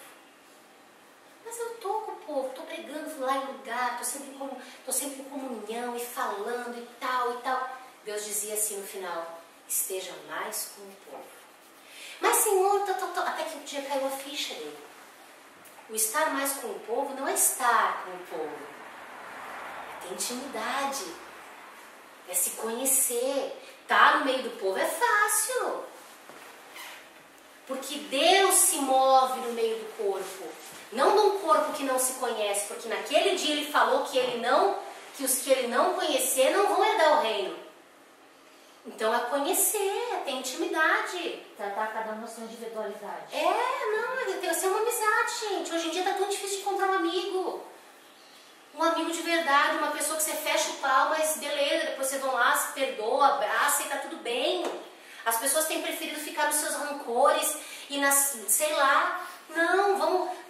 Mas eu estou com o povo, estou pregando lá em lugar, estou sempre em comunhão e falando e tal e tal. Deus dizia assim no final: esteja mais com o povo. Mas Senhor, até que um dia caiu a ficha dele. O estar mais com o povo não é estar com o povo, é ter intimidade, é se conhecer. Estar no meio do povo é fácil, porque Deus se move no meio do corpo, não num corpo que não se conhece, porque naquele dia ele falou que os que ele não conhecer não vão herdar o reino. Então é conhecer, é ter intimidade. Tratar cada um na sua individualidade. Tem que ser uma amizade, gente. Hoje em dia tá tão difícil de encontrar um amigo. Um amigo de verdade, uma pessoa que você fecha o pau, mas beleza, depois vocês vão lá, se perdoa, abraça e tá tudo bem. As pessoas têm preferido ficar nos seus rancores e sei lá. Não,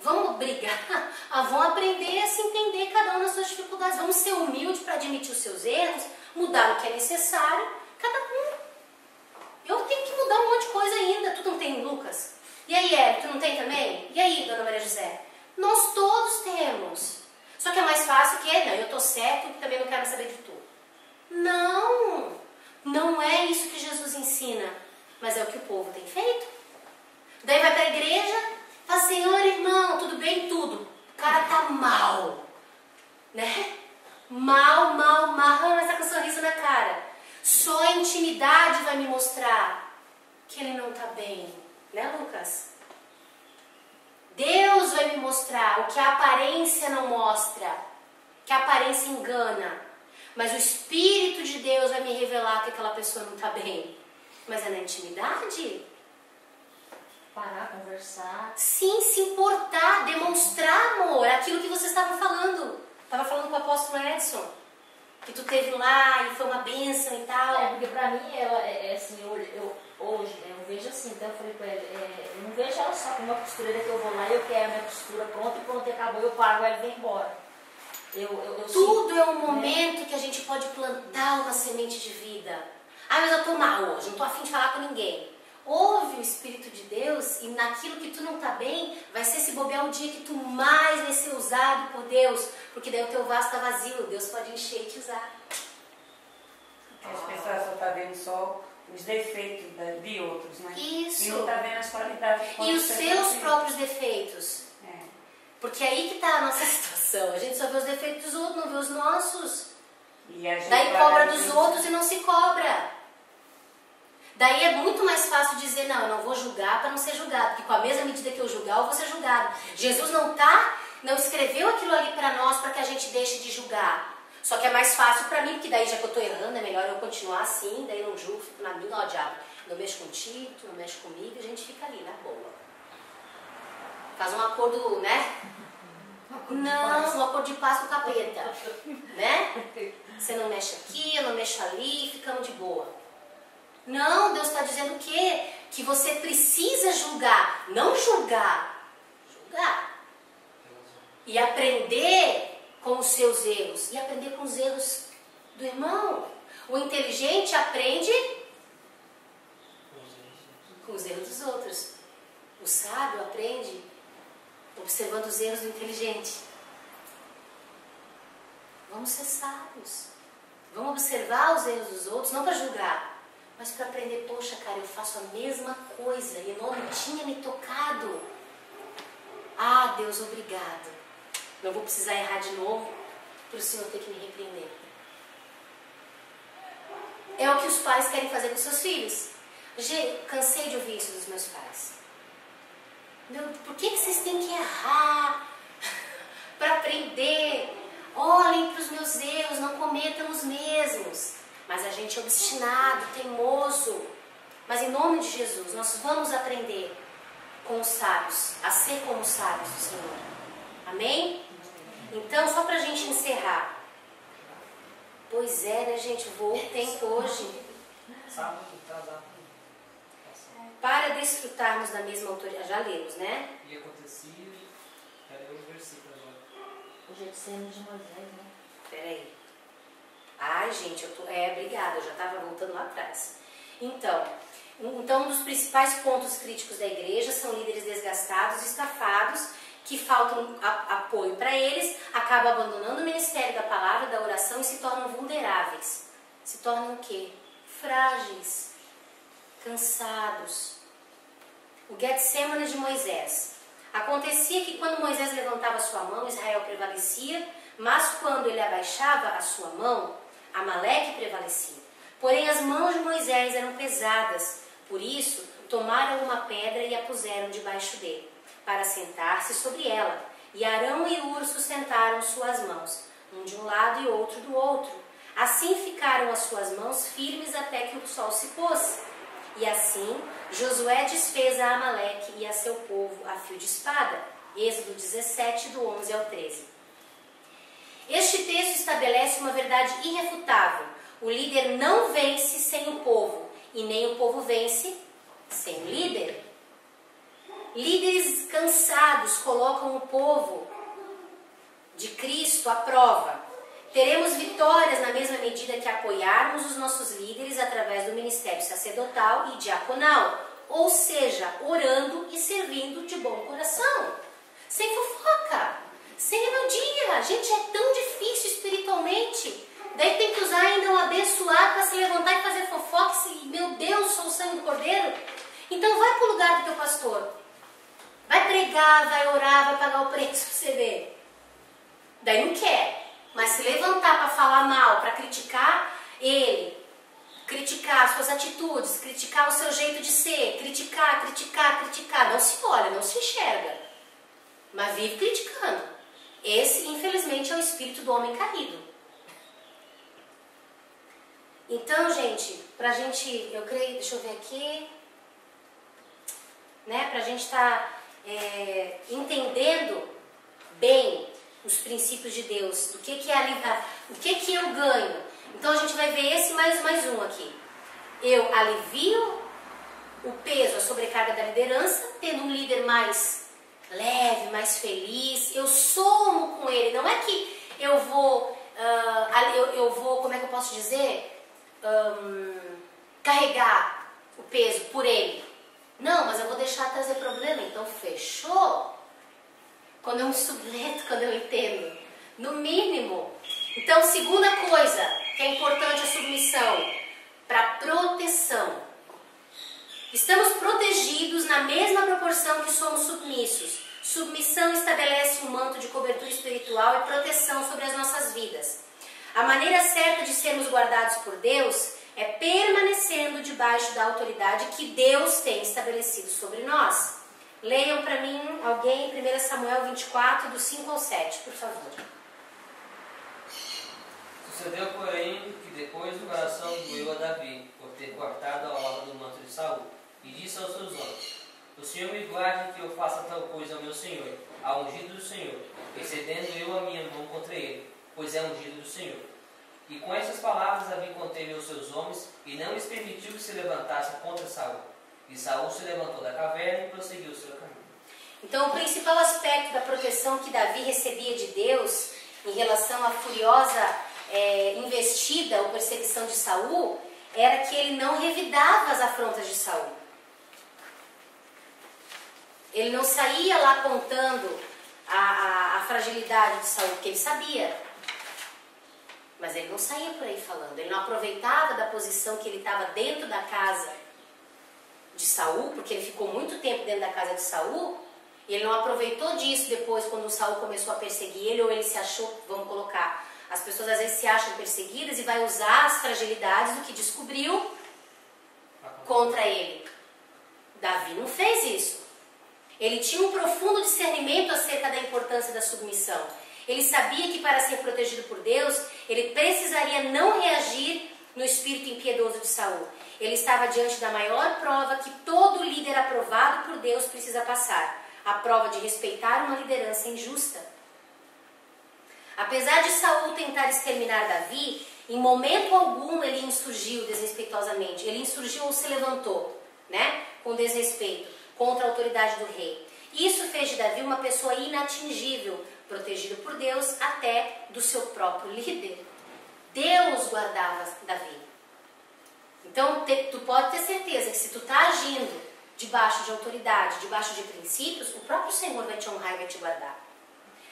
vamos brigar. Vamos aprender a se entender cada um nas suas dificuldades. Vamos ser humildes para admitir os seus erros, mudar o que é necessário. Cada um. Eu tenho que mudar um monte de coisa ainda. Tu não tem, Lucas? E aí, Hélio, tu não tem também? E aí, Dona Maria José? Nós todos temos. Só que é mais fácil que, não, eu tô certo e também não quero saber de tu. Não, não é isso que Jesus ensina. Mas é o que o povo tem feito. Daí vai pra igreja, fala: Senhor, irmão, tudo bem? Tudo. O cara tá mal. Né? Mal, mas tá com um sorriso na cara. Só a intimidade vai me mostrar que ele não está bem. Né, Lucas? Deus vai me mostrar o que a aparência não mostra, que a aparência engana. Mas o Espírito de Deus vai me revelar que aquela pessoa não está bem. Mas é na intimidade. Parar, conversar. Sim, se importar, demonstrar amor. Aquilo que vocês estavam falando. Estava falando com o apóstolo Edson. Que tu teve lá e foi uma bênção e tal. Porque pra mim, ela assim, hoje, eu vejo assim, então eu falei pra ela, eu não vejo ela só como uma costureira que eu vou lá e eu quero a minha costura pronta e pronto, acabou, eu pago ela e vem embora. Tudo é um momento que a gente pode plantar uma semente de vida. Mas eu tô mal hoje, não tô afim de falar com ninguém. Ouve o Espírito de Deus e naquilo que tu não tá bem, vai ser se bobear o dia que tu mais vai ser usado por Deus, porque daí o teu vaso tá vazio, Deus pode encher e te usar. As pessoas só estão vendo só os defeitos de outros, né? Isso. E não está vendo as qualidades. E os seus próprios defeitos. É. Porque aí que tá a nossa situação. A gente só vê os defeitos dos outros, não vê os nossos. E a gente daí cobra dos outros e não se cobra. Daí é muito mais fácil dizer: não, eu não vou julgar para não ser julgado, porque com a mesma medida que eu julgar, eu vou ser julgado. Jesus não escreveu aquilo ali para nós para que a gente deixe de julgar. Só que é mais fácil para mim, porque daí já que eu estou errando, é melhor eu continuar assim, daí eu não julgo, fico na minha, ó diabo, não mexe contigo, tu não mexe comigo, a gente fica ali, na boa. Faz um acordo, né? Não, um acordo de paz com o capeta, né? Você não mexe aqui, eu não mexo ali, ficamos de boa. Não, Deus está dizendo o quê? Que você precisa julgar, não julgar, julgar. E aprender com os seus erros, e aprender com os erros do irmão. O inteligente aprende com os erros dos outros. O sábio aprende observando os erros do inteligente. Vamos ser sábios. Vamos observar os erros dos outros, não para julgar, mas para aprender: poxa, cara, eu faço a mesma coisa e eu não tinha me tocado. Deus, obrigado. Não vou precisar errar de novo para o Senhor ter que me repreender. É o que os pais querem fazer com seus filhos. Cansei de ouvir isso dos meus pais. Por que vocês têm que errar para aprender. Olhem para os meus erros, não cometam os mesmos. Mas a gente é obstinado, teimoso. Mas em nome de Jesus, nós vamos aprender com os sábios, a ser como os sábios do Senhor. Amém? Então, só para a gente encerrar. Pois é, né, gente? Voou o tempo hoje. Para desfrutarmos da mesma autoridade. Já lemos, né? E acontecia. Cadê o versículo agora? O Getsemane de Moisés, né? Peraí. Ai, gente, obrigada, eu já estava voltando lá atrás. Então, um dos principais pontos críticos da igreja são líderes desgastados, estafados, que faltam apoio para eles, acabam abandonando o ministério da palavra, da oração e se tornam vulneráveis. Se tornam o quê? Frágeis, cansados. O Getsemane de Moisés. Acontecia que quando Moisés levantava sua mão, Israel prevalecia, mas quando ele abaixava a sua mão, Amaleque prevalecia. Porém as mãos de Moisés eram pesadas, por isso tomaram uma pedra e a puseram debaixo dele, para sentar-se sobre ela. E Arão e Hur sustentaram suas mãos, um de um lado e outro do outro. Assim ficaram as suas mãos firmes até que o sol se pôs. E assim Josué desfez a Amaleque e a seu povo a fio de espada. Êxodo 17, do 11 ao 13. Este texto estabelece uma verdade irrefutável. O líder não vence sem o povo, e nem o povo vence sem o líder. Líderes cansados colocam o povo de Cristo à prova. Teremos vitórias na mesma medida que apoiarmos os nossos líderes através do ministério sacerdotal e diaconal, ou seja, orando e servindo de bom coração, sem fofoca, sem rebeldia. Gente, é tão difícil espiritualmente. Daí tem que usar ainda um abençoado para se levantar e fazer fofoca. Meu Deus, sou o sangue do cordeiro. Então vai para o lugar do teu pastor. Vai pregar, vai orar, vai pagar o preço para você ver. Daí não quer. Mas se levantar para falar mal, para criticar ele, criticar suas atitudes, criticar o seu jeito de ser, criticar, não se olha, não se enxerga. Mas vive criticando. Esse, infelizmente, é o espírito do homem caído. Então, gente, pra gente, eu creio, deixa eu ver aqui, né, pra gente estar entendendo bem os princípios de Deus, o que que eu ganho. Então a gente vai ver esse mais um aqui. Eu alivio o peso, a sobrecarga da liderança, tendo um líder mais leve, mais feliz. Eu somo com ele. Não é que eu vou, como é que eu posso dizer? Carregar o peso por ele. Não, mas eu vou deixar trazer problema. Então fechou? Quando eu me submeto, quando eu entendo, no mínimo. Então, segunda coisa que é importante, a submissão para proteção. Estamos protegidos na mesma proporção que somos submissos. Submissão estabelece um manto de cobertura espiritual e proteção sobre as nossas vidas. A maneira certa de sermos guardados por Deus é permanecendo debaixo da autoridade que Deus tem estabelecido sobre nós. Leiam para mim, alguém, 1 Samuel 24, do 5 ao 7, por favor. Sucedeu, porém, que depois do coração doeu a Davi, por ter cortado a orla do manto de Saul, e disse aos seus homens: O Senhor me guarde que eu faça tal coisa ao meu Senhor, ao ungido do Senhor, excedendo eu a minha mão contra ele, pois é ungido do Senhor. E com estas palavras Davi conteve aos seus homens, e não lhes permitiu que se levantassem contra Saul. E Saul se levantou da caverna e prosseguiu o seu caminho. Então, o principal aspecto da proteção que Davi recebia de Deus em relação à furiosa investida ou perseguição de Saul era que ele não revidava as afrontas de Saul. Ele não saía lá contando a fragilidade de Saul, porque ele sabia. Mas ele não saía por aí falando. Ele não aproveitava da posição que ele estava dentro da casa de Saul, porque ele ficou muito tempo dentro da casa de Saul, e ele não aproveitou disso depois, quando Saul começou a perseguir ele, ou ele se achou, vamos colocar, as pessoas às vezes se acham perseguidas e vai usar as fragilidades do que descobriu contra ele. Davi não fez isso. Ele tinha um profundo discernimento acerca da importância da submissão. Ele sabia que para ser protegido por Deus, ele precisaria não reagir no espírito impiedoso de Saul. Ele estava diante da maior prova que todo líder aprovado por Deus precisa passar, a prova de respeitar uma liderança injusta. Apesar de Saul tentar exterminar Davi, em momento algum ele insurgiu desrespeitosamente. Ele insurgiu ou se levantou, né, com desrespeito contra a autoridade do rei. Isso fez de Davi uma pessoa inatingível, protegido por Deus até do seu próprio líder. Deus guardava Davi. Então, tu pode ter certeza que se tu está agindo debaixo de autoridade, debaixo de princípios, o próprio Senhor vai te honrar e vai te guardar.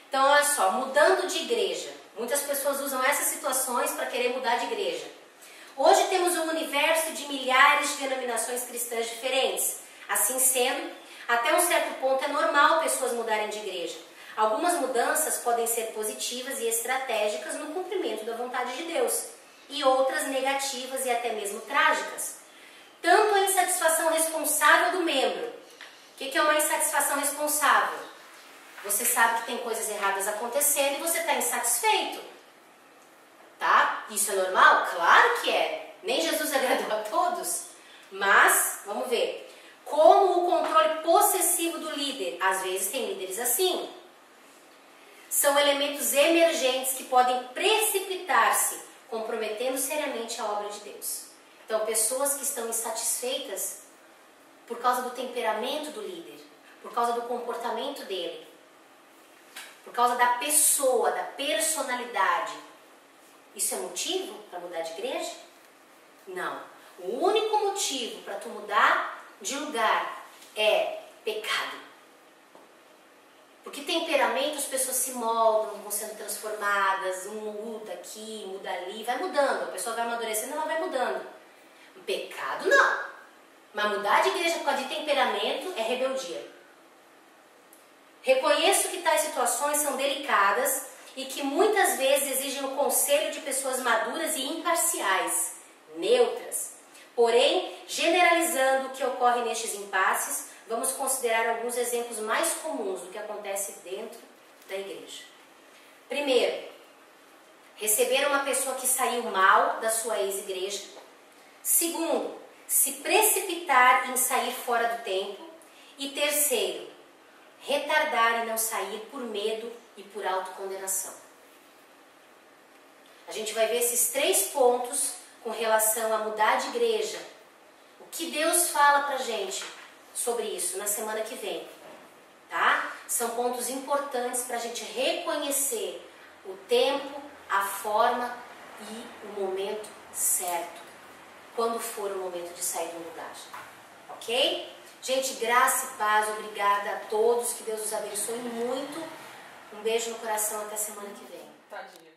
Então, olha só, mudando de igreja. Muitas pessoas usam essas situações para querer mudar de igreja. Hoje temos um universo de milhares de denominações cristãs diferentes. Assim sendo, até um certo ponto é normal pessoas mudarem de igreja. Algumas mudanças podem ser positivas e estratégicas no cumprimento da vontade de Deus, e outras negativas e até mesmo trágicas. Tanto a insatisfação responsável do membro. O que é uma insatisfação responsável? Você sabe que tem coisas erradas acontecendo e você está insatisfeito. Tá? Isso é normal? Claro que é. Nem Jesus agradou a todos. Mas, vamos ver. Como o controle possessivo do líder. Às vezes tem líderes assim. São elementos emergentes que podem precipitar-se, comprometendo seriamente a obra de Deus. Então, pessoas que estão insatisfeitas por causa do temperamento do líder, por causa do comportamento dele, por causa da pessoa, da personalidade. Isso é motivo para mudar de igreja? Não. O único motivo para tu mudar de lugar é pecado. Porque temperamento, as pessoas se moldam, vão sendo transformadas, um muda aqui, muda ali, vai mudando, a pessoa vai amadurecendo, ela vai mudando. O pecado não. Mas mudar de igreja por causa de temperamento é rebeldia. Reconheço que tais situações são delicadas e que muitas vezes exigem o conselho de pessoas maduras e imparciais, neutras. Porém, generalizando o que ocorre nestes impasses, vamos considerar alguns exemplos mais comuns do que acontece dentro da igreja. Primeiro, receber uma pessoa que saiu mal da sua ex-igreja. Segundo, se precipitar em sair fora do tempo. E terceiro, retardar e não sair por medo e por autocondenação. A gente vai ver esses 3 pontos com relação a mudar de igreja. O que Deus fala pra gente sobre isso na semana que vem, tá? São pontos importantes para a gente reconhecer o tempo, a forma e o momento certo, quando for o momento de sair do lugar, ok? Gente, graça e paz, obrigada a todos, que Deus os abençoe muito, um beijo no coração, até semana que vem. Tadinha.